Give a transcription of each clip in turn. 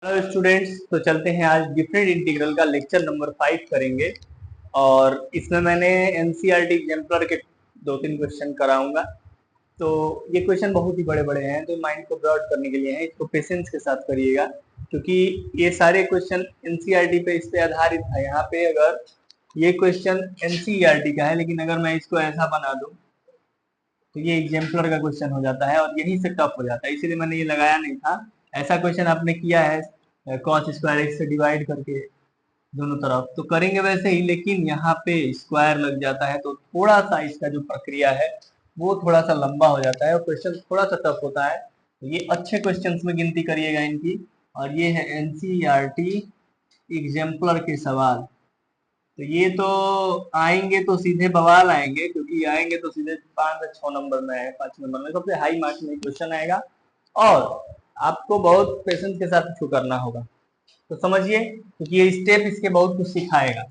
Hello students, तो चलते हैं आज डिफरेंट इंटीग्रल का लेक्चर नंबर 5 करेंगे। और इसमें मैंने एनसीईआरटी एग्जाम्पलर के 2-3 क्वेश्चन कराऊंगा। तो ये क्वेश्चन बहुत ही बड़े बड़े हैं, तो माइंड को ब्रॉड करने के लिए हैं। इसको पेशेंस के साथ करिएगा, क्योंकि ये सारे क्वेश्चन एनसीईआरटी पे इस पे आधारित है। यहाँ पे अगर ये क्वेश्चन एनसीईआरटी का है, लेकिन अगर मैं इसको ऐसा बना दूं तो ये एग्जाम्पलर का क्वेश्चन हो जाता है और यहीं से टफ हो जाता है, इसीलिए मैंने ये लगाया नहीं था। ऐसा क्वेश्चन आपने किया है कॉस स्क्वायर एक्स से डिवाइड करके दोनों तरफ, तो करेंगे वैसे ही, लेकिन यहाँ पे स्क्वायर लग जाता है, तो थोड़ा सा इसका जो प्रक्रिया है वो थोड़ा सा लंबा हो जाता है और क्वेश्चन थोड़ा सा टफ होता है। तो ये अच्छे क्वेश्चन में गिनती करिएगा इनकी। और ये है एनसीईआरटी एग्जाम्पलर के सवाल। तो ये तो आएंगे तो सीधे बवाल आएंगे, क्योंकि आएंगे तो सीधे 5 या 6 नंबर में है, 5 नंबर में सबसे हाई मार्क्स में क्वेश्चन आएगा। और आपको बहुत पेशेंस के साथ इसको करना होगा, तो समझिए, क्योंकि ये स्टेप इसके बहुत कुछ सिखाएगा।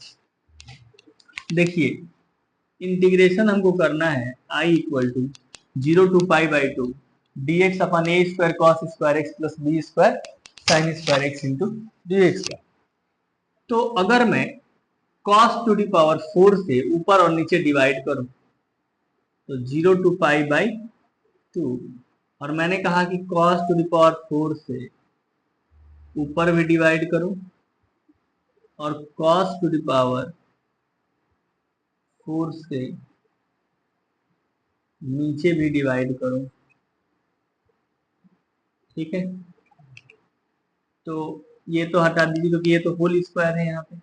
देखिए, इंटीग्रेशन हमको करना है I equal to 0 to π/2 dx upon a square cos square x plus b square sine square x into dx का। तो अगर मैं cos टू दी पावर 4 से ऊपर और नीचे डिवाइड करूं तो 0 to π/2, और मैंने कहा कि cos टू दी पावर 4 से ऊपर भी डिवाइड करूं और cos टू दी पावर 4 से नीचे भी डिवाइड करूं, ठीक है। तो ये तो हटा दीजिए, क्योंकि ये तो होल स्क्वायर है यहाँ पे,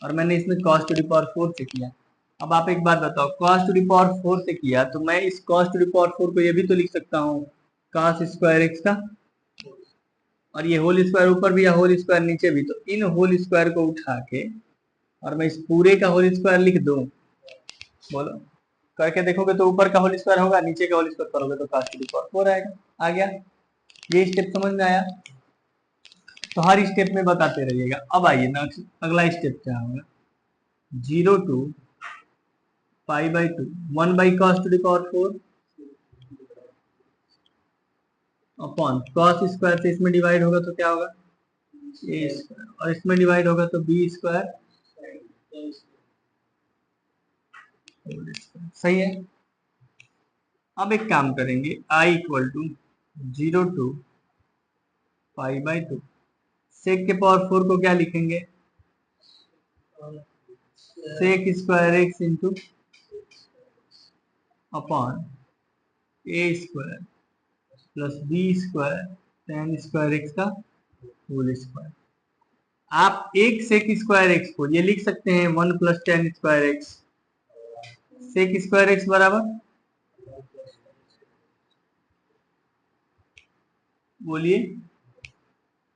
और मैंने इसमें cos टू दी पावर 4 से किया। अब आप एक बात बताओ, cos टू दी पावर 4 से किया तो मैं इस cos टू दी पावर 4 को ये भी तो लिख सकता हूँ cos स्क्वायर एक्स का, और ये होल स्क्वायर ऊपर भी या होल स्क्वायर नीचे भी, तो इन होल स्क्वायर को उठा के और मैं इस पूरे का होल स्क्वायर लिख दूं। बोलो, करके देखोगे तो ऊपर का होल स्क्वायर होगा, नीचे का होल स्क्वायर करोगे तो cos टू दी पावर 4 आएगा। आ गया, ये स्टेप समझ में आया? तो हर स्टेप में बताते रहिएगा। अब आइए ना, अगला स्टेप क्या होगा, 0 to π/2 1/cos to the power 4 upon cos square से इसमें डिवाइड होगा तो क्या होगा ए स्क्वायर, और इसमें डिवाइड होगा तो बी स्क्वायर। सही है। अब एक काम करेंगे, I equal to 0 to π/2 sec के पावर 4 को क्या लिखेंगे, sec square x into upon a square plus b square tan square x का होल स्क्वायर। आप एक सेक स्क्वायर एक्स को ये लिख सकते हैं 1 + 10 square x. Sec square x बराबर, बोलिए,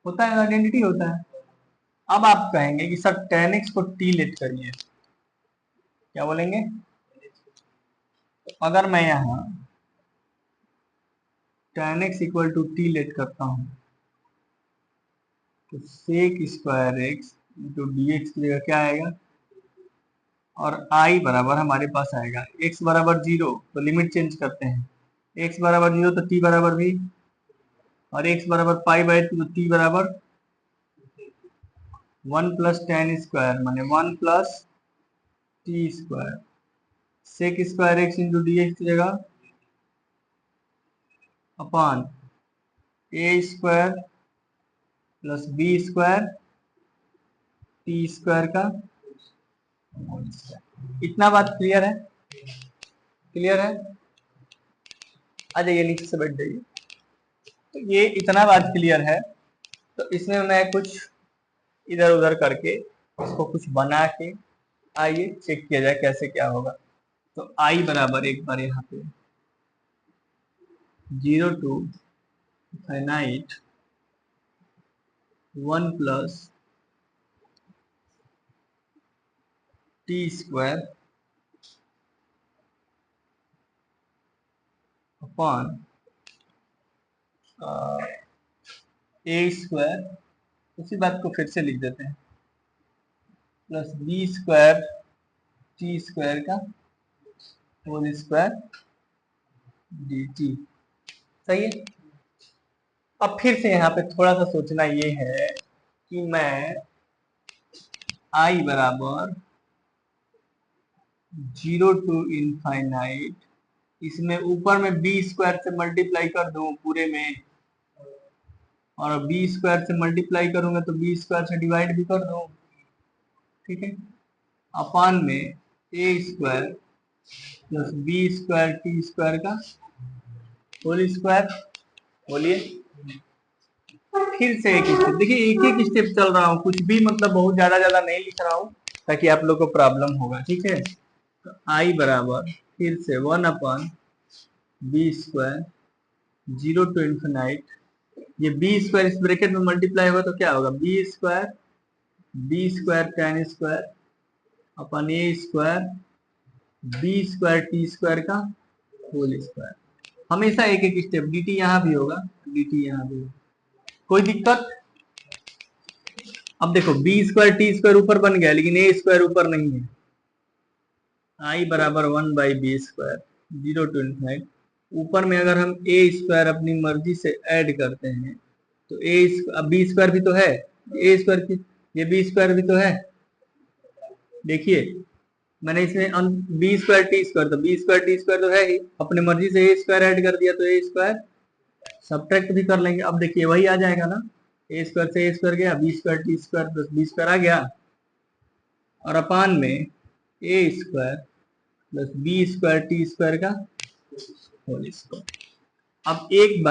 होता है, आइडेंटिटी होता है। अब आप कहेंगे कि सर tan x को t लेट करिए, क्या बोलेंगे? तो अगर मैं यहाँ tan x = t लेट करता हूँ तो sec square x into d x की जगह क्या आएगा, और आई बराबर हमारे पास आएगा x बराबर 0, तो लिमिट चेंज करते हैं, x बराबर 0 तो t बराबर भी, और x बराबर π/2 तो t बराबर 1 + tan स्क्वायर माने 1 + t square. Sec square x into d x की जगह upon a square plus b square t square का। इतना बात क्लियर है? क्लियर है? आ जाइए, नीचे से बैठ जाइए। तो ये इतना बात क्लियर है, तो इसमें मैं कुछ इधर उधर करके इसको कुछ बना के, आइए चेक किया जाए कैसे क्या होगा। तो आई बराबर एक बार यहाँ पे 0 to finite 1 + t square upon a square, उसी बात को फिर से लिख देते हैं, plus b square t square का होल स्क्वायर डी टी। सही है। अब फिर से यहाँ पे थोड़ा सा सोचना ये है कि मैं I बराबर 0 टू इनफाइनाइट, इसमें ऊपर में बी स्क्वायर से मल्टीप्लाई कर दूं पूरे में, और बी स्क्वायर से मल्टीप्लाई करूंगा तो बी स्क्वायर से डिवाइड भी कर दूं, ठीक है, अपान में a square plus b square t square का होल स्क्वायर। बोलिए, फिर से एक स्टेप, देखिए एक एक स्टेप चल रहा हूँ, कुछ भी मतलब बहुत ज्यादा नहीं लिख रहा हूँ ताकि आप लोग को प्रॉब्लम होगा, ठीक है। तो आई बराबर फिर से 1 upon b square 0 to infinite, ये बी स्क्वायर इस ब्रैकेट में मल्टीप्लाई होगा तो क्या होगा, b square tan square upon a square b square t square का होल स्क्वायर। हमेशा एक एक स्टेप, डी टी यहाँ भी होगा, डी टी यहाँ भी होगा, कोई दिक्कत। अब देखो बी स्क्वायर टी स्क्वायर ऊपर बन गया लेकिन ए स्क्वायर ऊपर नहीं है। आई बराबर 1 by b square 0 to infinite, ऊपर में अगर हम ए स्क्वायर अपनी मर्जी से ऐड करते हैं तो अब बी स्क्वायर भी तो है, ए स्क्वायर की ये बी स्क्वायर भी तो है। देखिए मैंने इसमें बी स्क्वायर टी स्क्वायर, तो बी स्क्वायर टी स्क्वायर तो है ही, अपनी मर्जी से ए स्क्वायर ऐड कर दिया तो ए स्क्वायर सब्ट्रैक्ट भी कर लेंगे। अब देखिए वही आ जाएगा ना, ए स्क्वायर से ए स्क्वायर गया, b square t square plus b square आ गया, और अपान में a square plus b square t square का होल स्क्वायर। अब एक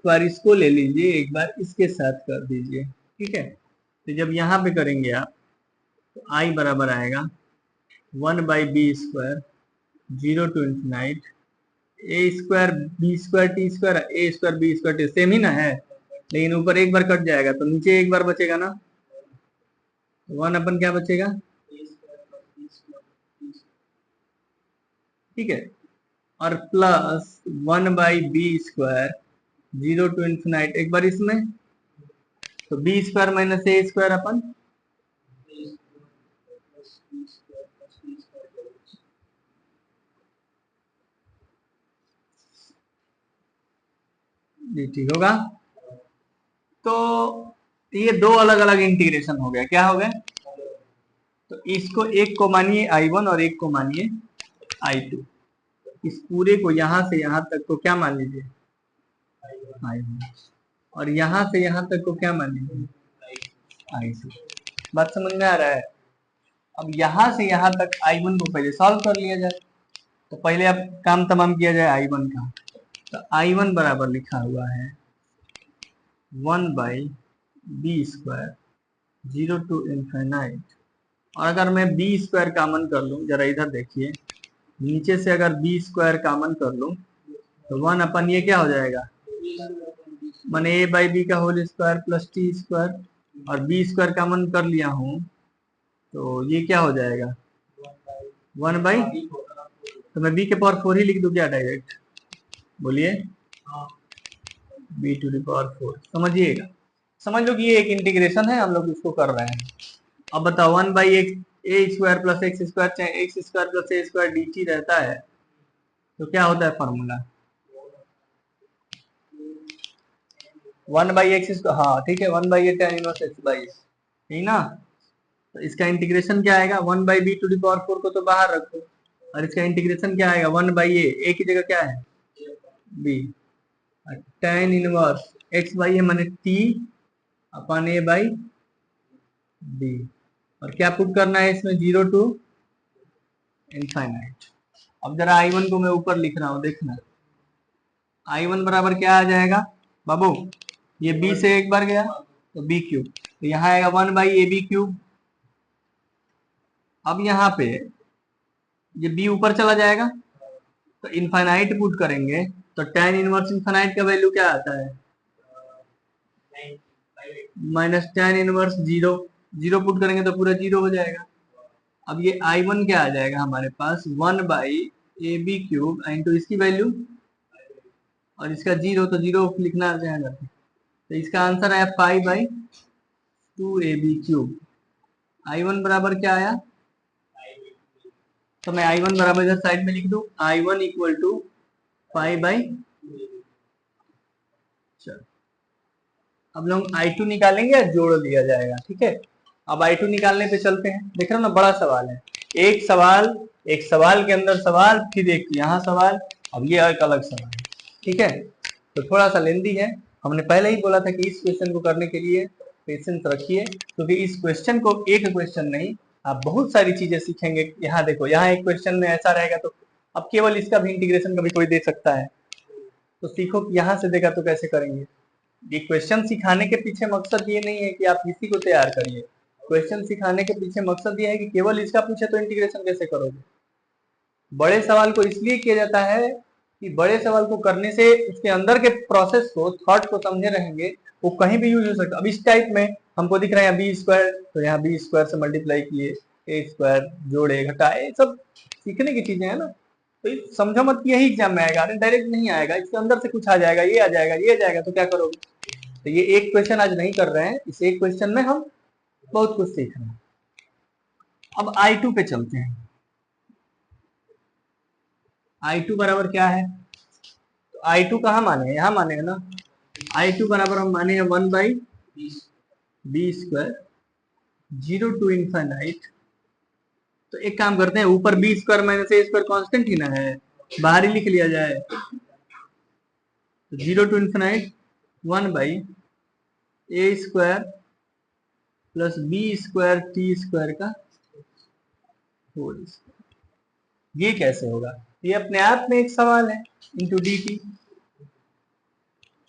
बार इसको ले लीजिए, एक बार इसके साथ कर दीजिए, ठीक है। तो जब यहाँ पे करेंगे आप तो आई बराबर आएगा 1 by b square 0 to infinite a square b square t square, a square b square t same ही ना है, लेकिन ऊपर एक बार कट जाएगा तो नीचे एक बार बचेगा ना, 1 अपन क्या बचेगा, ठीक है, और plus 1 by b square 0 to infinite, एक बार इसमें तो b square minus a square upon जी ठीक होगा। तो ये दो अलग अलग इंटीग्रेशन हो गया, क्या हो गया, तो इसको एक को मानिए I1 और एक को मानिए I2, इस पूरे को यहां से यहां तक को क्या मान लीजिए I1, और यहां से यहां तक को क्या मान लीजिए I2। बात समझ में आ रहा है। अब यहां से यहां तक I1 को पहले सॉल्व कर लिया जाए, तो पहले अब काम तमाम किया जाए I1 का। तो I1 बराबर लिखा हुआ है 1 by b square 0 to infinite, और अगर मैं बी स्क्वायर कॉमन कर लूं, जरा इधर देखिए, नीचे से अगर बी स्क्वायर कॉमन कर लूं तो 1 अपन ये क्या हो जाएगा, मैंने ए बाई बी का whole square plus t square, और बी स्क्वायर कॉमन कर लिया हूं तो ये क्या हो जाएगा 1 बाई, तो मैं बी के पावर 4 ही लिख दूं क्या डायरेक्ट, बोलिए बी टू द पावर 4। समझिएगा, समझ लो कि ये एक इंटीग्रेशन है, हम लोग इसको कर रहे हैं। अब बताओ 1 by A square plus x square, चाहे x square plus a square d T रहता है तो क्या होता है फॉर्मूला 1 बाई एक्स, हाँ ठीक है, 1 by a tan inverse x by, ठीक ना। तो इसका इंटीग्रेशन क्या आएगा, 1 by b to the power 4 को तो बाहर रखो, और इसका इंटीग्रेशन क्या आएगा 1 बाई ए की जगह क्या है b, tan inverse x by है माने t upon a by b, और क्या पुट करना है इसमें 0 टू इनफाइनाइट। अब जरा I1 को मैं ऊपर लिख रहा हूं, देखना I1 बराबर क्या आ जाएगा बाबू, ये b से एक बार गया तो b क्यूब, तो यहाँ आएगा 1 बाई ए बी क्यूब। अब यहाँ पे ये b ऊपर चला जाएगा तो इनफाइनाइट पुट करेंगे तो tan इनवर्स इनफाइनाइट का वैल्यू क्या आता है माइनस tan इनवर्स 0, 0 पुट करेंगे तो पूरा 0 हो जाएगा। अब ये I1 क्या आ जाएगा हमारे पास 1 by a b cube into इसकी वैल्यू, और इसका 0 तो 0 लिखना आ जाएगा, तो इसका आंसर आया 5 by 2 A b cube. I1 बराबर क्या आया, तो मैं I1 बराबर इधर साइड में लिख दूं I1 इक्वल टू 5 बाई, अब लोग I2 निकालेंगे या जोड़ दिया जाएगा, ठीक है। अब I2 निकालने पे चलते हैं। देख रहे हो ना, बड़ा सवाल है, एक सवाल के अंदर सवाल, फिर एक यहाँ सवाल, अब ये एक अलग सवाल है, ठीक है। तो थोड़ा सा लेंदी है, हमने पहले ही बोला था कि इस क्वेश्चन को करने के लिए पेशेंस रखिए, क्योंकि इस क्वेश्चन को एक क्वेश्चन नहीं, आप बहुत सारी चीजें सीखेंगे। यहाँ देखो, यहाँ एक क्वेश्चन में ऐसा रहेगा, तो अब केवल इसका भी इंटीग्रेशन कभी कोई दे सकता है, तो सीखो कि यहाँ से देगा तो कैसे करेंगे। ये क्वेश्चन सिखाने के पीछे मकसद ये नहीं है कि आप किसी को तैयार करिए, क्वेश्चन सिखाने के पीछे मकसद ये है कि केवल इसका पूछे तो इंटीग्रेशन कैसे करोगे। बड़े सवाल को इसलिए किया जाता है कि बड़े सवाल को करने से उसके अंदर के प्रोसेस को, थॉट को समझे रहेंगे, वो कहीं भी यूज हो सकता है। अब इस टाइप में हमको दिख रहा है बी स्क्वायर, तो यहाँ बी स्क्वायर से मल्टीप्लाई किए, ए स्क्वायर जोड़े घटाए, सब सीखने की चीजें है ना। तो समझो मत कि यही एग्जाम में आएगा, डायरेक्ट नहीं आएगा, इसके अंदर से कुछ आ जाएगा, ये आ जाएगा, ये आ जाएगा, तो क्या करोगे। तो ये एक क्वेश्चन आज नहीं कर रहे हैं, इस एक क्वेश्चन में हम बहुत कुछ सीख रहे हैं। अब I2 पे चलते हैं। I2 बराबर क्या है, तो I2 कहाँ माने, यहाँ माने है ना। I2 बराबर हम माने हैं 1/b स्क्वायर 0 to इनफाइनाइट। तो एक काम करते हैं, ऊपर b square minus a square constant ही ना है, बाहर ही लिख लिया जाए। 0 to इनफाइनाइट 1/a square plus b square t square का होल स्क्वायर। ये कैसे होगा, ये अपने आप में एक सवाल है, इंटू डी टी,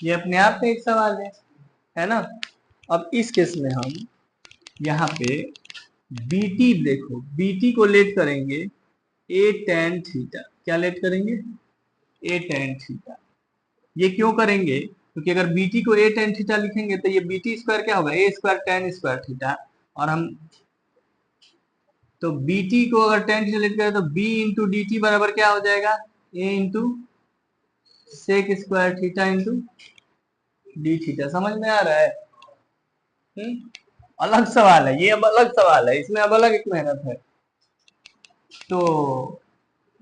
ये अपने आप में एक सवाल है ना। अब इस केस में हम यहाँ पे बीटी, देखो बीटी को लेट करेंगे ए टेन थीटा, क्या लेट करेंगे, ए टेन थीटा। ये क्यों करेंगे, क्योंकि अगर बीटी को ए टेन थीटा लिखेंगे तो ये बीटी स्क्वायर क्या होगा, ए स्क्वायर टेन स्क्वायर थीटा, और हम तो बीटी को अगर टेन थीटा लेट करें तो बी इंटू डी टी बराबर क्या हो जाएगा, a into sec square theta into d theta. समझ में आ रहा है। अलग सवाल है ये, अब अलग सवाल है, इसमें अब अलग एक मेहनत है। तो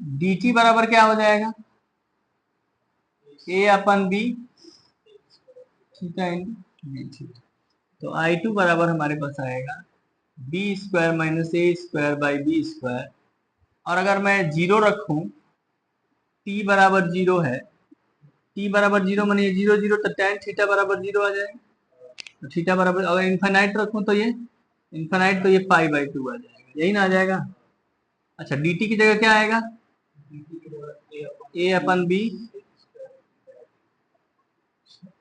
डी टी बराबर क्या हो जाएगा, a upon b theta into d theta. तो I2 बराबर हमारे पास आएगा b square minus a square by b square, और अगर मैं जीरो रखूं, टी बराबर जीरो है, टी बराबर जीरो मानिए जीरो जीरो, तो टेन थीटा बराबर जीरो आ जाएगा। तो थीटा बराबर, अगर इन्फाइनाइट रखूं तो ये इन्फाइनाइट, तो ये पाई बाई टू आ जाएगा, यही ना आ जाएगा। अच्छा, dt की जगह क्या आएगा, ए upon B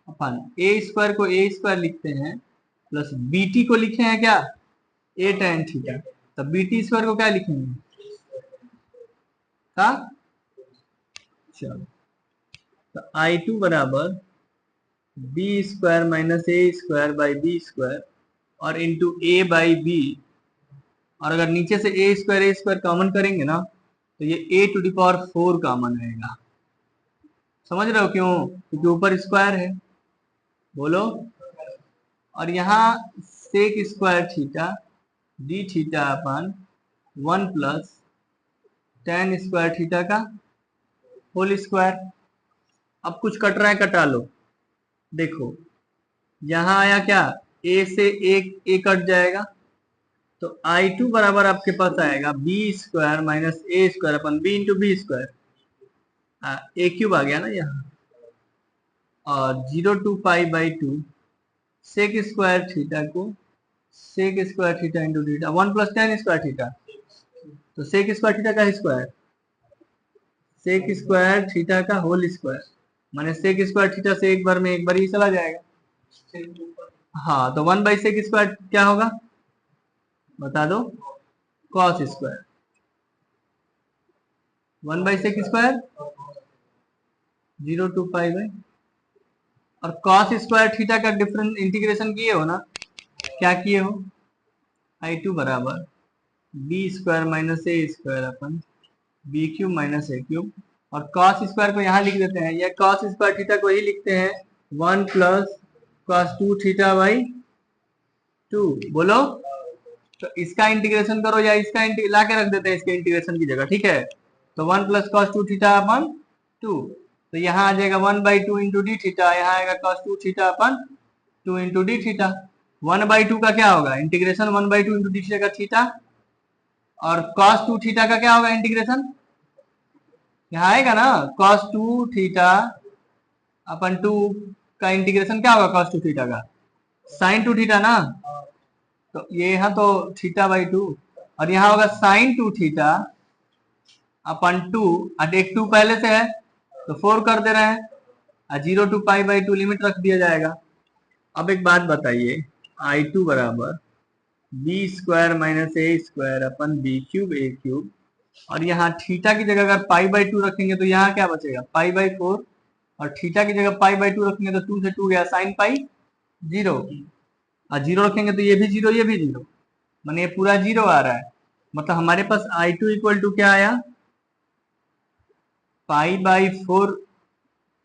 upon a square को ए स्क्वायर लिखते हैं, प्लस बीटी को लिखे हैं क्या, ए टेन थीटा, तो बीटी स्क्वायर को क्या लिखेंगे का। चलो, तो I2 बराबर b square minus a square by b square और इंटू ए बाई बी, और अगर नीचे से ए स्क्वायर कॉमन करेंगे ना, तो ये ए टू द पावर 4 कॉमन रहेगा। समझ रहे हो क्यों, क्योंकि ऊपर स्क्वायर है, बोलो। और यहाँ sec square theta d theta upon 1 plus tan square theta का होल स्क्वायर। अब कुछ कट रहा है, कटा लो। देखो यहाँ आया क्या, ए से ए कट जाएगा, तो I2 बराबर आपके पास आएगा b square minus a square upon b into b square, a cube आ गया ना यहाँ, और 0 to pi by two sec square theta को sec square theta into theta 1 plus tan square theta, तो सेक स्क्वायर थीटा का square, sec square theta का whole square, माने सेक स्क्वायर थीटा से एक बार में एक बार ही चला जाएगा। हाँ, तो 1 बाई सेक स्क्वायर क्या होगा बता दो, cos square, 1 by sec square 0 to pi by, और कॉस स्क्वायर थीटा का डिफरेंस इंटीग्रेशन किए हो ना, क्या किए हो, I2 बराबर b square minus a square upon b cube minus a cube, और कॉस स्क्वायर को यहाँ लिख देते हैं, या कॉस स्क्वायर थीटा को ही लिखते हैं 1 प्लस कॉस 2 थीटा बाई 2। बोलो, तो इसका इंटीग्रेशन करो या इसका ला के रख देते हैं इसके इंटीग्रेशन की जगह, ठीक है। तो 1 प्लस कॉस 2 थीटा अपन 2, तो यहाँ आ जाएगा 1 बाई 2 इंटू डी थीटा, यहाँ आएगा कॉस 2 थीटा अपन 2 इंटू डी थीटा। 1/2 का क्या होगा इंटीग्रेशन 1/2 इंटू डी थीटा का थीटा, और cos 2 थीटा का क्या होगा इंटीग्रेशन, यहाँ आएगा ना cos 2 थीटा अपन 2 का इंटीग्रेशन क्या होगा cos 2 थीटा का sin 2 थीटा ना, तो ये यहाँ तो थीटा बाई 2 और यहाँ होगा sin 2 थीटा अपन 2 और एक 2 पहले से है तो 4 कर दे रहे हैं और 0 to π/2 लिमिट रख दिया जाएगा। अब एक बात बताइए I2 बराबर b square minus a square upon b cube a cube, और यहाँ थीटा की जगह अगर π/2 रखेंगे तो यहाँ क्या बचेगा π/4, और थीटा की जगह π/2 रखेंगे तो 2 से 2 गया sin पाई 0, और 0 रखेंगे तो ये भी 0 ये भी 0, माने ये पूरा 0 आ रहा है। मतलब हमारे पास I2 इक्वल टू क्या आया π/4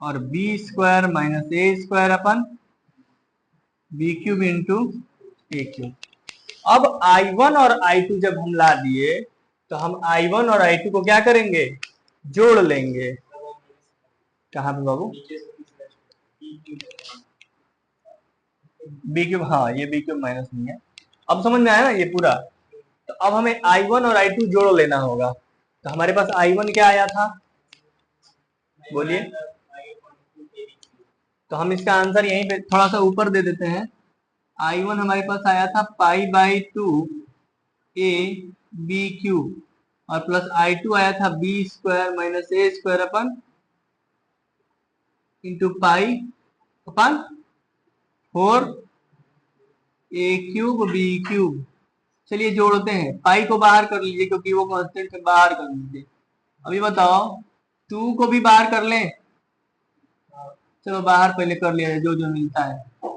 और b square minus a square upon b cube into a cube. अब I1 और I2 जब हम ला दिए तो हम I1 और I2 को क्या करेंगे जोड़ लेंगे। कहाँ पे बाबू बी क्यूब, हाँ ये बी क्यूब माइनस नहीं है, अब समझ में आया ना ये पूरा। तो अब हमें I1 और I2 जोड़ लेना होगा, तो हमारे पास I1 क्या आया था बोलिए, तो हम इसका आंसर यहीं पे थोड़ा सा ऊपर दे देते हैं। I1 हमारे पास आया था π/2 ए बी क्यूब और प्लस I2 आया था B square minus a square upon into pi upon 4 a cube b cube. चलिए जोड़ते हैं, पाई को बाहर कर लीजिए क्योंकि वो कांस्टेंट है, बाहर कर लीजिए। अभी बताओ 2 को भी बाहर कर लें, चलो बाहर पहले कर लिया जो जो मिलता है।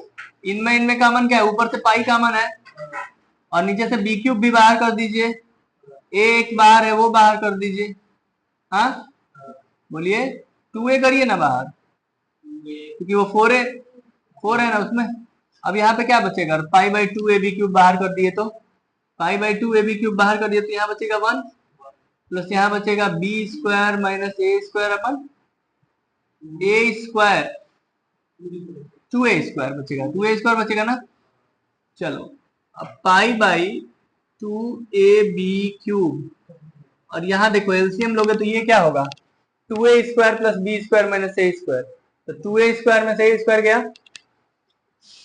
इनमें कॉमन क्या है, ऊपर से पाई कॉमन है और नीचे से बी क्यूब भी बाहर कर दीजिए, एक बाहर है वो बाहर कर दीजिए। हाँ बोलिए 2a करिए ना बाहर क्योंकि वो 4 है ना उसमें। अब यहाँ पे क्या बचेगा, π/2 ए बी क्यूब बाहर कर दिए तो π/2 ए बी क्यूब बाहर कर दिए तो यहाँ बचेगा 1 प्लस यहाँ बचेगा B square minus a square upon a square 2a square बचेगा, 2a स्क्वायर बचेगा ना। चलो अब π/2 ए बी क्यूब, और यहाँ देखो एलसीएम लोगे तो ये क्या होगा 2a square plus b square minus a square, तो 2a स्क्वायर में से ए स्क्वायर गया,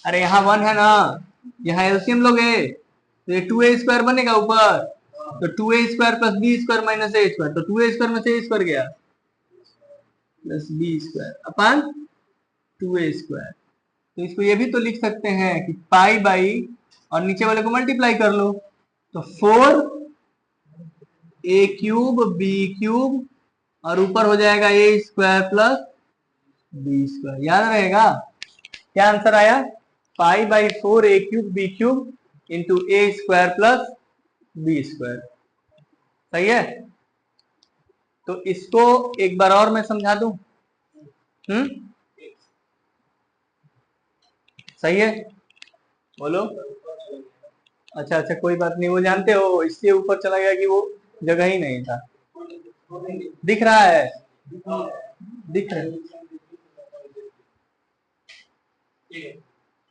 अरे यहाँ 1 है ना, यहाँ एलसीएम लोगे तो ये 2a स्क्वायर बनेगा ऊपर, तो 2a square plus b square minus a square, तो 2a स्क्वायर में से ए स्क्वायर गया plus b square upon 2a square. तो इसको ये भी तो लिख सकते हैं कि पाई बाई और नीचे वाले को मल्टीप्लाई कर लो, तो 4 ए क्यूब बी क्यूब और ऊपर हो जाएगा ए स्क्वायर प्लस बी स्क्वायर। याद रहेगा क्या आंसर आया, π/4 ए cube b cube into a square plus b square. सही है, तो इसको एक बार और मैं समझा दूं। सही है बोलो। अच्छा अच्छा कोई बात नहीं, वो जानते हो इसलिए ऊपर चला गया कि वो जगह ही नहीं था। दिख रहा है, दिख रहा है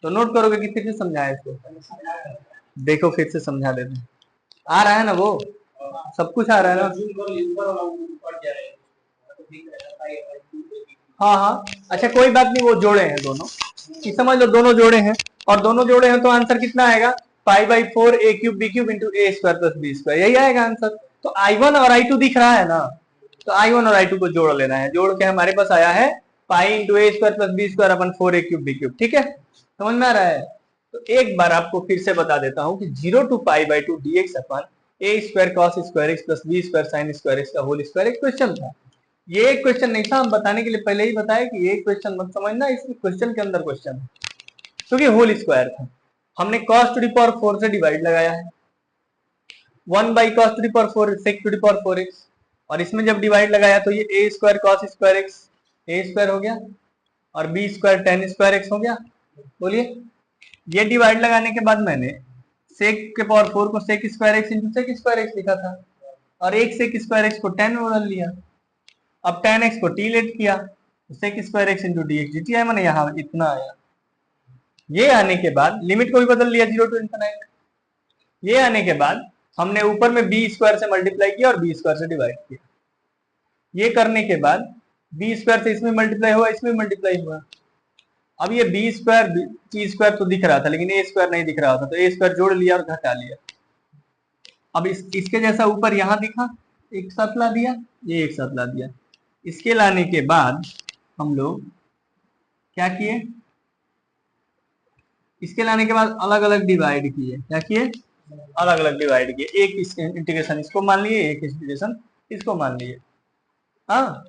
तो नोट करोगे कि फिर से समझाए इसको, देखो फिर से समझा देते हैं। आ रहा है ना वो सब कुछ आ रहा है ना। हाँ हाँ अच्छा कोई बात नहीं, वो जोड़े हैं दोनों, समझ लो दोनों जोड़े हैं, और दोनों जोड़े हैं तो आंसर कितना आएगा π/4 ए cube b cube into a square plus b square, यही आएगा आंसर। तो I1 और I2 दिख रहा है ना, तो I1 और I2 को जोड़ लेना है, जोड़ के हमारे पास आया है pi into a square plus b square upon 4 a cube b cube. ठीक है समझ में आ रहा है। तो एक बार आपको फिर से बता देता हूँ कि 0 to π/2 dx upon a square cos square x plus b square sine square x का होल स्क्वायर एक क्वेश्चन था। ये एक क्वेश्चन नहीं था, हम बताने के लिए पहले ही बताया कि ये क्वेश्चन मत समझना, इस क्वेश्चन के अंदर क्वेश्चन है क्योंकि होल स्क्वायर था। हमने cos टू द पावर 4 से डिवाइड लगाया है, 1/cos to the power 4 sec to the power 4x, और इसमें जब डिवाइड लगाया तो ये a square cos square x a square हो गया और b square tan square x हो गया। बोलिए ये डिवाइड लगाने के बाद मैंने sec के पावर 4 को sec square x into sec square x लिखा था, और एक sec स्क्वायर x को tan में बदल लिया, अब tan x को t लेट किया, sec square x into dx dt है, मैंने यहाँ इतना आया। ये आने के बाद लिमिट को भी बदल लिया 0 टू इन्फिनाइट। ये आने के बाद हमने ऊपर में बी स्क्वायर से मल्टीप्लाई किया और बी स्क्वायर से डिवाइड किया। ये करने के बाद बी स्क्वायर से इसमें मल्टीप्लाई हुआ, इसमें मल्टीप्लाई हुआ। अब ये बी स्क्वायर सी स्क्वायर तो दिख रहा था लेकिन ए स्क्वायर नहीं दिख रहा था, तो ए स्क्वायर जोड़ लिया और घटा लिया। अब इसके जैसा ऊपर यहां दिखा, एक साथ ला दिया, ये एक साथ ला दिया। इसके लाने के बाद हम लोग क्या किए, इसके लाने के बाद अलग अलग डिवाइड किए। क्या किए, अलग अलग डिवाइड किए। एक इंटीग्रेशन इसको मान लिए, एक इंटीग्रेशन इसको मान लिए। हाँ,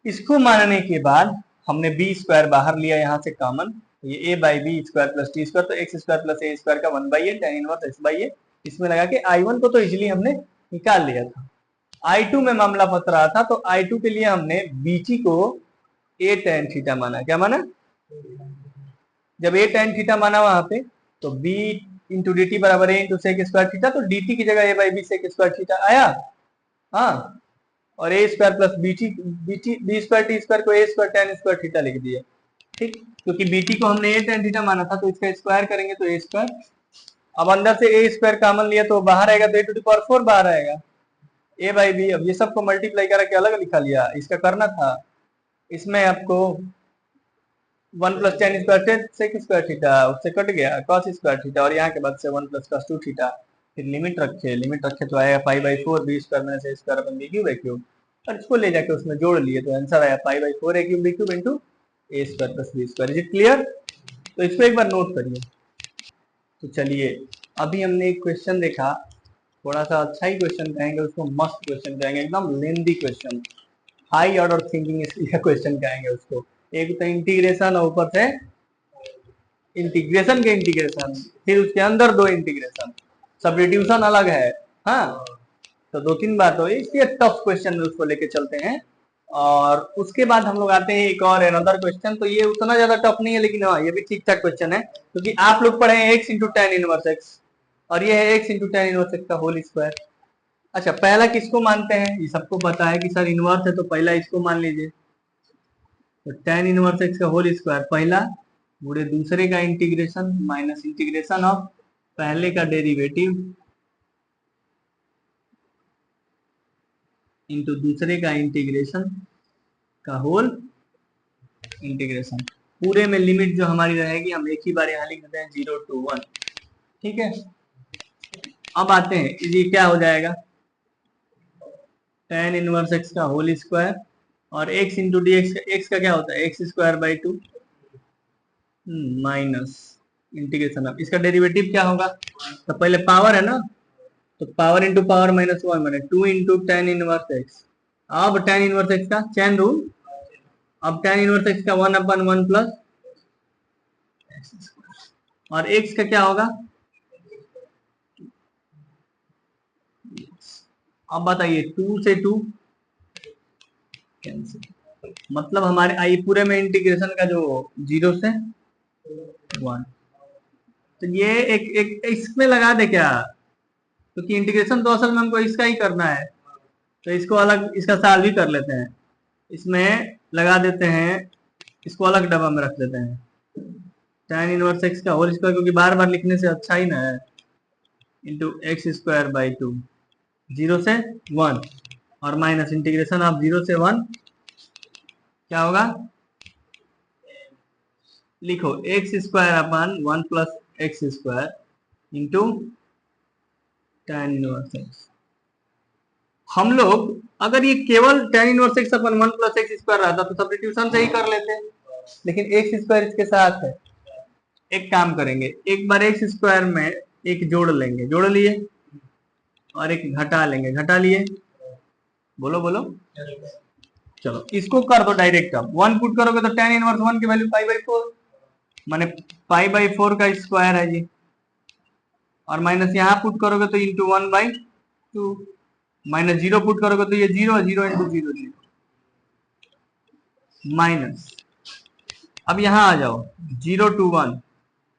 इसको मानने के बाद हमने बी स्क्वायर बाहर लिया यहाँ से कॉमन, ये a by b square plus t square, तो x square plus a square का 1/a tan inverse x by a. इसमें लगा के I1 को तो इजीली हमने निकाल लिया था। I2 में मामला फंस रहा था, तो I2 के लिए हमने BT को a tan थीटा माना। क्या माना, जब a tan थीटा माना वहां पे, तो b इंटू डी टी बराबर a into sec square theta, तो dt की जगह a by b sec square theta आया। हाँ, और a square plus b square t square को a square tan square theta लिख दिया। ठीक, क्योंकि बीटी को हमने ए tan थीटा माना था, तो इसका स्क्वायर करेंगे तो ए स्क्वायर। अब अंदर से ए स्क्वायर कॉमन लिया तो बाहर आएगा, तो ए टू द पावर 4 बाहर आएगा, ए बाई बी। अब ये सबको मल्टीप्लाई करके अलग लिखा लिया, इसका करना था। इसमें आपको 1 plus tan square sec square theta, उससे कट गया cos स्क्वायर थीटा, और यहाँ के बाद से 1 प्लस cos 2 थीटा। फिर लिमिट रखे तो आएगा pi by 4 b square minus a square upon b cube a cube, और इसको ले जाके उसमें जोड़ लिए तो आंसर आया pi by 4 a cube b cube into a square plus b square. Is it clear? तो इसको एक बार नोट करिए। तो चलिए, अभी हमने एक क्वेश्चन देखा, थोड़ा सा अच्छा ही क्वेश्चन कहेंगे उसको, मस्त क्वेश्चन कहेंगे, एकदम lengthy question, high order thinking question कहेंगे उसको। एक तो इंटीग्रेशन और ऊपर से इंटीग्रेशन के इंटीग्रेशन, फिर उसके अंदर दो इंटीग्रेशन, सब्स्टिट्यूशन अलग है। हाँ, तो 2-3 बार तो इसलिए टफ क्वेश्चन में उसको लेके चलते हैं। और उसके बाद हम लोग आते हैं एक और अनदर क्वेश्चन, तो ये उतना ज्यादा टफ नहीं है, लेकिन हाँ ये भी ठीक ठाक क्वेश्चन है, क्योंकि आप लोग पढ़े हैं x into tan inverse x, और ये है x into tan inverse x का होल स्क्वायर। अच्छा, पहला किसको मानते हैं, ये सबको पता है कि सर इनवर्स है, तो पहला इसको मान लीजिए। तो tan इनवर्स एक्स का होल स्क्वायर पहला, गुणे दूसरे का इंटीग्रेशन माइनस इंटीग्रेशन ऑफ पहले का डेरिवेटिव इंटू दूसरे का इंटीग्रेशन का होल इंटीग्रेशन। पूरे में लिमिट जो हमारी रहेगी हम एक ही बार यहाँ लिख देते हैं 0 to 1। ठीक है, अब आते हैं, ये क्या हो जाएगा, tan इनवर्स एक्स का होल स्क्वायर और x इंटू डी एक्स का क्या होता है x square by 2 minus integration of इसका डेरिवेटिव क्या होगा, तो पहले पावर है ना, तो पावर इंटू पावर माइनस 1 माने 2 इंटू tan इनवर्स एक्स। अब tan इनवर्स एक्स का चैन रूल, अब tan इनवर्स एक्स का 1/1 प्लस और x का क्या होगा, अब बताइए 2 से 2 कैंसिल, मतलब हमारे आई पूरे में इंटीग्रेशन का जो 0 से 1, तो ये एक इसमें लगा दे क्या, क्योंकि इंटीग्रेशन तो असल में हमको इसका ही करना है, तो इसको अलग, इसका साल भी कर लेते हैं, इसमें लगा देते हैं, इसको अलग डब्बा में रख देते हैं tan इनवर्स एक्स का होल स्क्वायर, क्योंकि बार बार लिखने से अच्छा ही ना है, इंटू एक्स स्क्वायर बाई 2 0 से 1 और माइनस इंटीग्रेशन ऑफ 0 से 1 क्या होगा, लिखो x square upon 1 plus x square into tan inverse x. हम लोग अगर ये केवल tan inverse x upon 1 plus x square रहता तो सब्स्टिट्यूशन से ही कर लेते, लेकिन एक्स स्क्वायर इसके साथ है। एक काम करेंगे, एक बार एक्स स्क्वायर में एक जोड़ लेंगे, जोड़ लिए, और एक घटा लेंगे, घटा लिए, बोलो बोलो, चलो इसको कर दो डायरेक्ट। अब 1 पुट करोगे तो tan इनवर्स 1 की वैल्यू पाई बाई 4 माने पाई बाई 4 का स्क्वायर है जी, और माइनस यहाँ पुट करोगे तो इंटू 1/2, माइनस 0 पुट करोगे तो ये 0 0 इंटू 0 0 माइनस। अब यहाँ आ जाओ 0 to 1,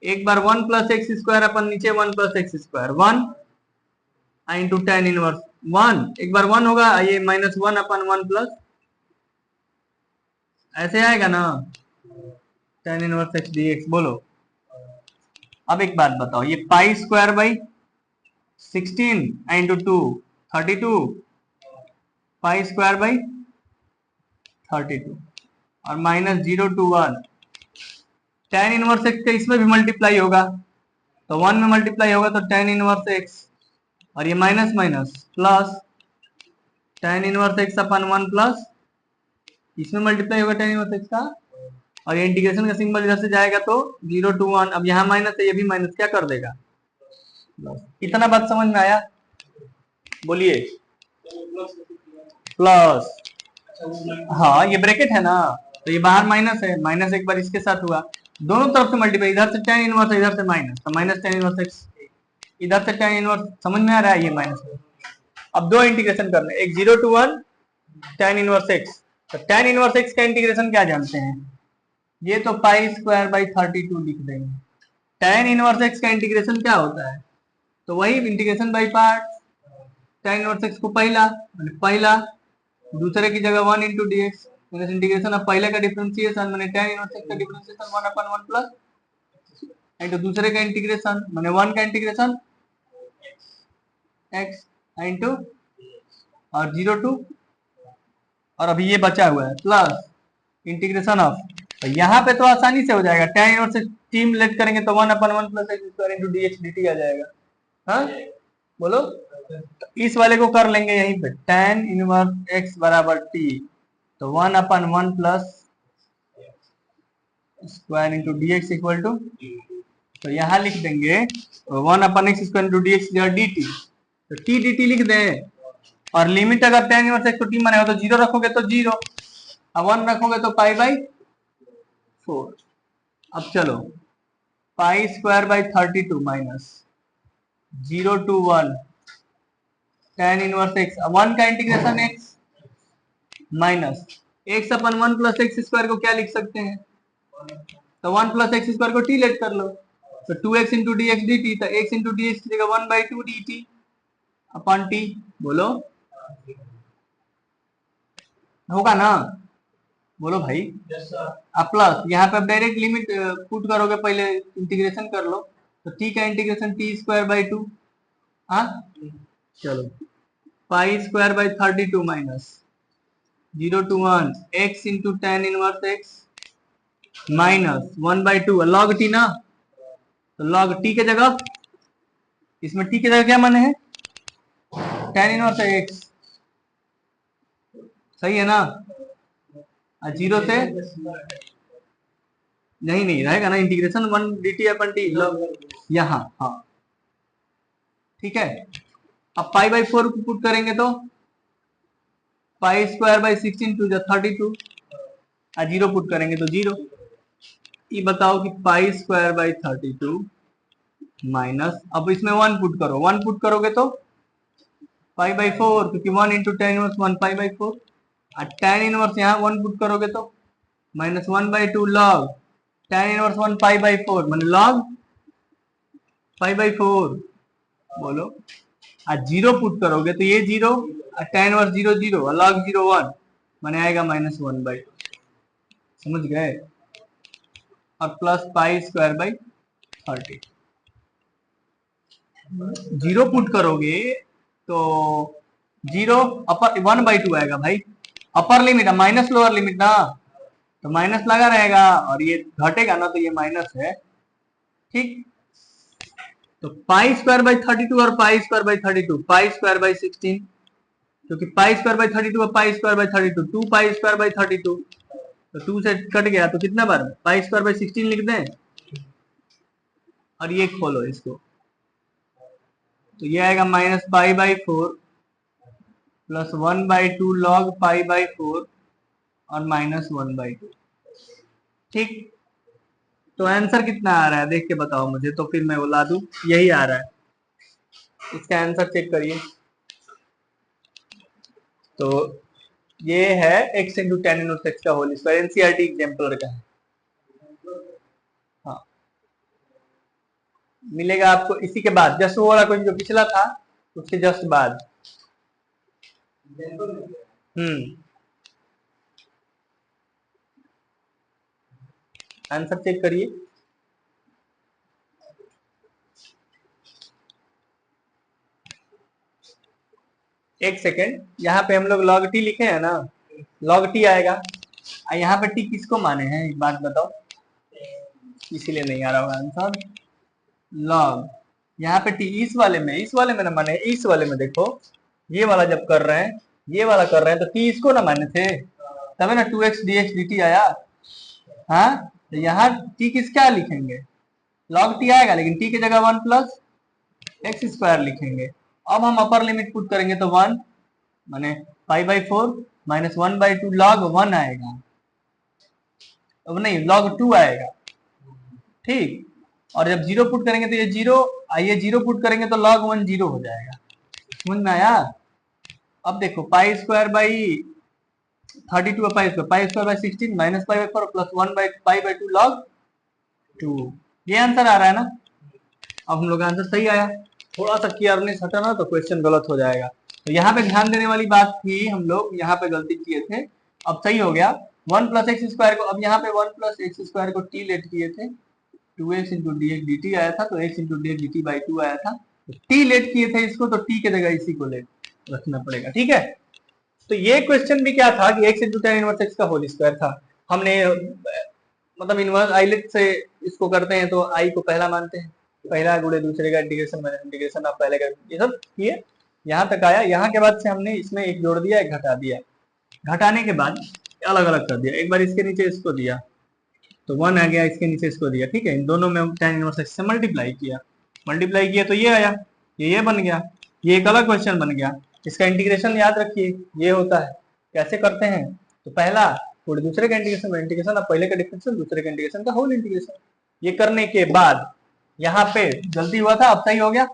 एक बार 1 प्लस एक्स स्क्वायर अपन नीचे 1 plus x square 1 into tan inverse 1, एक बार 1 होगा, ये माइनस 1/1 प्लस, ऐसे आएगा ना, tan इनवर्स x dx। बोलो अब एक बात बताओ, ये पाई square by 16 into 2 32, pi square by 32 और minus 0 to 1, tan inverse x का इसमें भी मल्टीप्लाई होगा तो 1 में मल्टीप्लाई होगा तो tan इनवर्स x, और ये minus minus plus tan inverse x अपन 1 प्लस इसमें मल्टीप्लाई होगा tan इनवर्स x का, और ये इंटीग्रेशन का सिंबल इधर से जाएगा तो 0 to 1, अब यहाँ माइनस है ये भी माइनस क्या कर देगा प्लस। इतना बात समझ में आया? बोलिए प्लस, हाँ ये ब्रैकेट है ना तो ये बाहर माइनस है, माइनस एक बार इसके साथ हुआ, दोनों तरफ से मल्टीप्लाई, इधर से tan इनवर्स है इधर से माइनस, तो माइनस tan इनवर्स x, इधर से tan इनवर्स, समझ में आ रहा है ये माइनस। अब दो इंटीग्रेशन करने, एक 0 to 1 tan इनवर्स x, तो tan इनवर्स x का इंटीग्रेशन क्या जानते हैं, ये तो पाई स्क्वायर बाई 32 लिख देंगे। tan इनवर्स x का इंटीग्रेशन क्या होता है, तो वही integration by part, tan inverse x को पहला दूसरे की जगह 1 इंटू डी एक्स, इंटीग्रेशन अब पहले का डिफरेंशिएशन मैंने tan इनवर्स x का डिफरेंशिएशन 1/1 प्लस इंटू दूसरे का इंटीग्रेशन मैंने 1 का इंटीग्रेशन x इंटू और 0 टू, और अभी ये बचा हुआ है प्लस इंटीग्रेशन ऑफ, तो यहाँ पे तो आसानी से हो जाएगा, tan इनवर्स x टीम लेट करेंगे तो 1/1 plus x square into dx dt आ जाएगा। हाँ बोलो, तो इस वाले को कर लेंगे यहीं पे, tan इनवर्स x बराबर t, तो 1/1 plus square into dx equal to, तो यहाँ लिख देंगे 1/x square into dx dt, तो t dt लिख दें, और लिमिट अगर tan इनवर्स x को t मानेगा तो 0 रखोगे तो 0 और 1 रखोगे तो पाई बाई 4। अब चलो पाई square by 32 minus 0 to 1 tan inverse x, 1 का integration x minus x/1 plus x square को क्या लिख सकते हैं, तो 1 प्लस एक्स स्क्वायर को t लेट कर लो, तो 2x into d x D T, तो x इंटू डी एक्स की जगह 1/2 डी टी अपॉन टी। बोलो होगा ना, बोलो भाई अब प्लस यहाँ पे डायरेक्ट लिमिट पुट करोगे, पहले इंटीग्रेशन कर लो, तो t का इंटीग्रेशन t²/2, हाँ चलो पाई square by 32 minus 0 to 1 x into tan inverse x minus 1/2 log T ना, तो लॉग टी के जगह, इसमें टी के जगह क्या माने है tan इनवर्स x, सही है ना, 0 से नहीं रहेगा ना, इंटीग्रेशन 1 dt अपन टी यहाँ, हाँ ठीक है। अब पाई बाई 4 को पुट करेंगे तो pi square by 16 to 32, 0 put करेंगे तो 0। ये बताओ कि पाई स्क्वायर बाई 32 माइनस, अब इसमें 1 पुट करो, 1 पुट करोगे तो पाई बाई 4, क्योंकि 1 into tan inverse 1 pi by 4, और tan इनवर्स यहाँ 1 पुट करोगे तो minus 1/2 log tan inverse 1 pi by 4 मैंने लॉग पाई बाई 4। बोलो आज 0 पुट करोगे तो ये 0 और tan इनवर्स 0 0 और log 0 1 मैंने आएगा -1/2, समझ गए, और plus pi square by 30, 0 put करोगे तो 0 अपर 1/2 आएगा भाई, upper limit minus lower limit ना, तो माइनस लगा रहेगा और ये घटेगा ना तो ये माइनस है, ठीक। तो पाई स्क्वायर बाई 32 और पाई square by 32, pi square by 16, क्योंकि पाई स्क्वायर बाई 32 और पाई square by 32 2 pi square by 32, तो 2 से कट गया तो कितना बार पाई स्क्वायर बाई 16 लिख दें, और ये खोलो इसको, तो ये आएगा minus pi by 4 plus 1/2 log pi by 4 और -1/2, ठीक। तो आंसर कितना आ रहा है देख के बताओ मुझे, तो फिर मैं वो ला दूं, यही आ रहा है, इसका आंसर चेक करिए। तो ये है x into tan inverse x का होल स्क्वायर, एनसीईआरटी एग्जाम्पलर का है, हाँ मिलेगा आपको इसी के बाद, जस्ट वो वाला क्वेश्चन जो पिछला था उसके जस्ट बाद। आंसर चेक करिए। एक सेकेंड, यहाँ पे हम लोग log t लिखे हैं ना, log t आएगा। यहाँ पे t किसको माने हैं एक बात बताओ, इसीलिए नहीं आ रहा होगा आंसर। log यहाँ पे t इस वाले में ना माने, इस वाले में देखो, ये वाला जब कर रहे हैं, ये वाला कर रहे हैं, तो t इसको ना माने थे, तब ना 2x dx dt आया। हाँ, तो यहाँ t किसका लिखेंगे, log t आएगा, लेकिन t की जगह 1 प्लस एक्स स्क्वायर लिखेंगे। अब हम अपर लिमिट पुट करेंगे तो 1 माने π/4 माइनस 1/2 log 1 आएगा, अब नहीं log 2 आएगा, ठीक। और जब 0 पुट करेंगे तो ये 0, ये 0 पुट करेंगे तो log 1 0 हो जाएगा। समझ में आया? अब देखो pi square by 32 pi square by 16 minus π/4 plus 1/π/2 log 2, ये आंसर आ रहा है ना। अब हम लोग का आंसर सही आया, थोड़ा सा केयरनेस हटा ना तो क्वेश्चन गलत हो जाएगा। तो यहाँ पे ध्यान देने वाली बात थी, हम लोग यहाँ पे गलती किए थे, अब सही हो गया। 1 प्लस एक्स स्क्वायर को, अब यहाँ पे 1 प्लस एक्स स्क्वायर को टी लेट किए थे, 2x into d x D T आया था, तो x into d x D T by 2 आया था। टी लेट किए थे इसको, तो टी की जगह इसी को लेट रखना पड़ेगा, ठीक है। तो ये क्वेश्चन भी क्या था कि x into tan inverse x का होल स्क्वायर था। हमने मतलब इनवर्स आइलेट से इसको करते हैं तो i को पहला मानते हैं, पहला गुणे दूसरे का इंटीग्रेशन माइनस इंटीग्रेशन आप पहले का, ये सब किए, यहाँ तक आया। यहाँ के बाद से हमने इसमें एक जोड़ दिया, एक घटा दिया, घटाने के बाद अलग अलग कर दिया, एक बार इसके नीचे इसको दिया तो 1 आ गया, इसके नीचे इसको दिया, ठीक है। इन दोनों में tan इनवर्स x से मल्टीप्लाई किया तो ये आया, ये बन गया, ये एक अलग क्वेश्चन बन गया। इसका इंटीग्रेशन याद रखिए, ये होता है, कैसे करते हैं, तो पहला और दूसरे का इंटीग्रेशन, अब पहले का डिफरेंशियल, दूसरे का इंटीग्रेशन का होल इंटीग्रेशन। ये करने के बाद यहाँ पे गलती हुआ था, अब सही हो गया,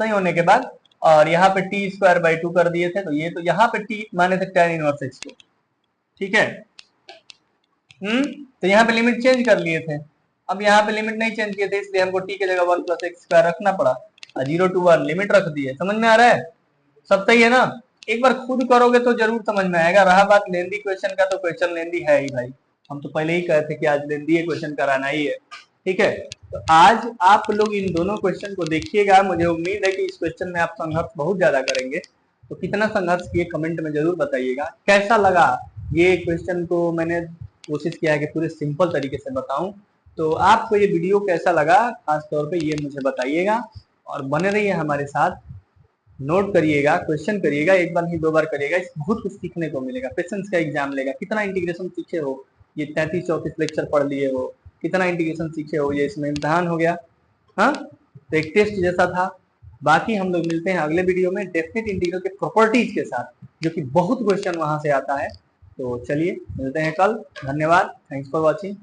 सही होने के बाद और यहाँ पे टी स्क्वायर बाई 2 कर दिए थे, तो ये तो यहाँ पे टी माने थे tan इनवर्स x को, ठीक है। तो यहाँ पे लिमिट चेंज कर लिए थे, अब यहाँ पे लिमिट नहीं चेंज किए थे, इसलिए हमको टी की जगह 1 प्लस एक्स स्क्वायर रखना पड़ा, 0 to 1 लिमिट रख दिए। समझ में आ रहा है, सब सही है ना। एक बार खुद करोगे तो जरूर समझ में आएगा। रहा बात लेंदी क्वेश्चन का, तो क्वेश्चन लेंदी है ही भाई, हम तो पहले ही कहे थे कि आज लेंदी क्वेश्चन कराना ही है, ठीक है। तो आज आप लोग इन दोनों क्वेश्चन को देखिएगा, मुझे उम्मीद है कि इस क्वेश्चन में आप संघर्ष बहुत ज्यादा करेंगे, तो कितना संघर्ष किए कमेंट में जरूर बताइएगा। कैसा लगा ये क्वेश्चन को, मैंने कोशिश किया है कि पूरे सिंपल तरीके से बताऊं, तो आपको ये वीडियो कैसा लगा खास तौर पे ये मुझे बताइएगा, और बने रहिए हमारे साथ, नोट करिएगा, क्वेश्चन करिएगा, एक बार नहीं 2 बार करिएगा, इस बहुत कुछ सीखने को मिलेगा। पेशेंस का एग्जाम लेगा, कितना इंटीग्रेशन सीखे हो, ये 33-34 लेक्चर पढ़ लिए हो, कितना इंटीग्रेशन सीखे हो, ये इसमें इम्तिहान हो गया, हाँ, तो एक टेस्ट जैसा था। बाकी हम लोग मिलते हैं अगले वीडियो में डेफिनेट इंटीग्रल के प्रॉपर्टीज के साथ, जो कि बहुत क्वेश्चन वहां से आता है। तो चलिए मिलते हैं कल, धन्यवाद, थैंक्स फॉर वॉचिंग।